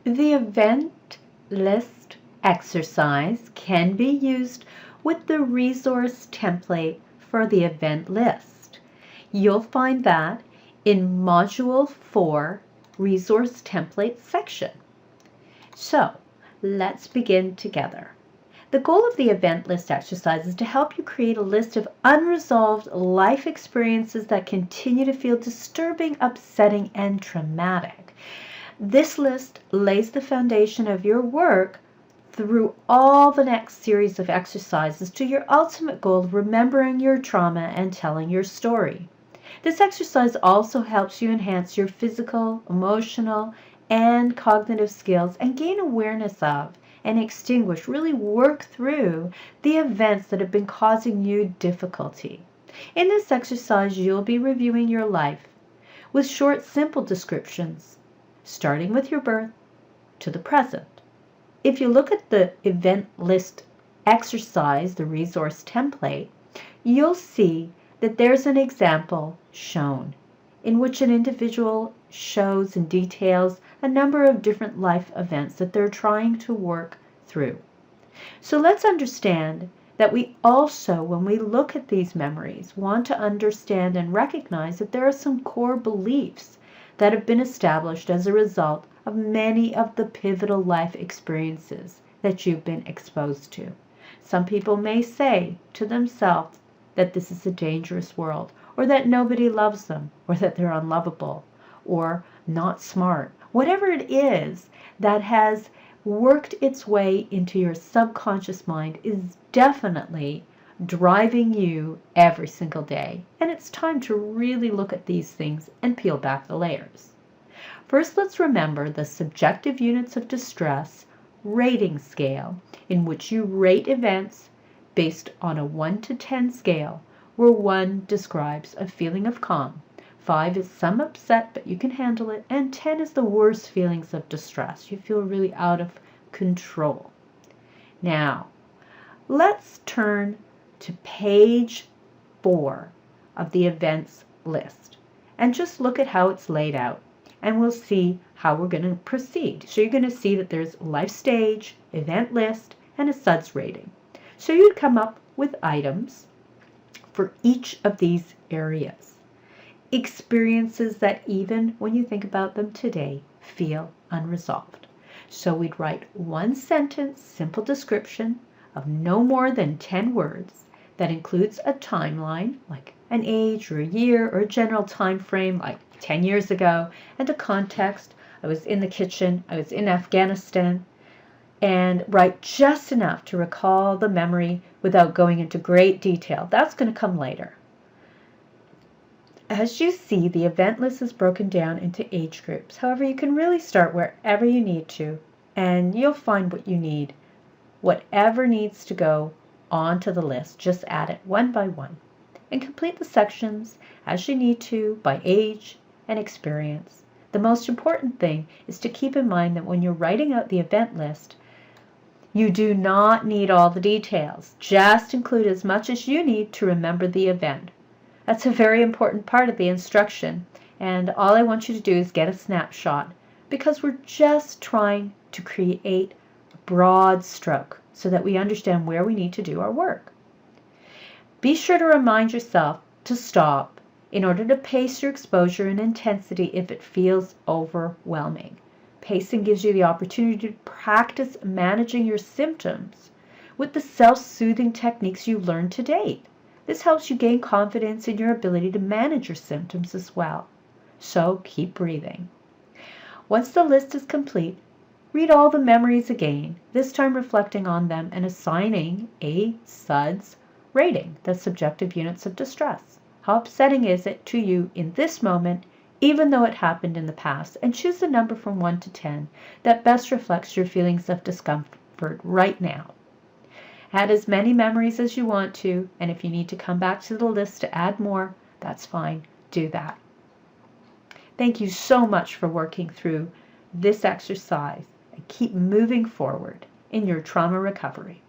The event list exercise can be used with the resource template for the event list. You'll find that in Module 4, Resource Template section. So, let's begin together. The goal of the event list exercise is to help you create a list of unresolved life experiences that continue to feel disturbing, upsetting, and traumatic. This list lays the foundation of your work through all the next series of exercises to your ultimate goal of remembering your trauma and telling your story. This exercise also helps you enhance your physical, emotional, and cognitive skills and gain awareness of and extinguish, really work through the events that have been causing you difficulty. In this exercise, you'll be reviewing your life with short, simple descriptions, starting with your birth to the present. If you look at the event list exercise, the resource template, you'll see that there's an example shown in which an individual shows and details a number of different life events that they're trying to work through. So let's understand that we also, when we look at these memories, want to understand and recognize that there are some core beliefs that have been established as a result of many of the pivotal life experiences that you've been exposed to. Some people may say to themselves that this is a dangerous world, or that nobody loves them, or that they're unlovable, or not smart. Whatever it is that has worked its way into your subconscious mind is definitely driving you every single day. And it's time to really look at these things and peel back the layers. First, let's remember the subjective units of distress rating scale, in which you rate events based on a 1 to 10 scale, where 1 describes a feeling of calm, 5 is some upset but you can handle it, and 10 is the worst feelings of distress. You feel really out of control. Now, let's turn to page 4 of the events list and just look at how it's laid out, and we'll see how we're going to proceed. So you're going to see that there's life stage, event list, and a SUDS rating. So you'd come up with items for each of these areas. Experiences that even when you think about them today feel unresolved. So we'd write 1 sentence, simple description of no more than 10 words that includes a timeline, like an age or a year or a general time frame, like 10 years ago, and a context. I was in the kitchen, I was in Afghanistan, and write just enough to recall the memory without going into great detail. That's going to come later. As you see, the event list is broken down into age groups. However, you can really start wherever you need to, and you'll find what you need. Whatever needs to go onto the list, just add it one by one, and complete the sections as you need to by age and experience. The most important thing is to keep in mind that when you're writing out the event list, you do not need all the details. Just include as much as you need to remember the event. That's a very important part of the instruction, and all I want you to do is get a snapshot, because we're just trying to create a broad stroke so that we understand where we need to do our work. Be sure to remind yourself to stop in order to pace your exposure and intensity if it feels overwhelming. Pacing gives you the opportunity to practice managing your symptoms with the self-soothing techniques you've learned to date. This helps you gain confidence in your ability to manage your symptoms as well. So keep breathing. Once the list is complete, read all the memories again, this time reflecting on them and assigning a SUDS rating, the subjective units of distress. How upsetting is it to you in this moment, even though it happened in the past? And choose a number from 1 to 10 that best reflects your feelings of discomfort right now. Add as many memories as you want to, and if you need to come back to the list to add more, that's fine. Do that. Thank you so much for working through this exercise, and keep moving forward in your trauma recovery.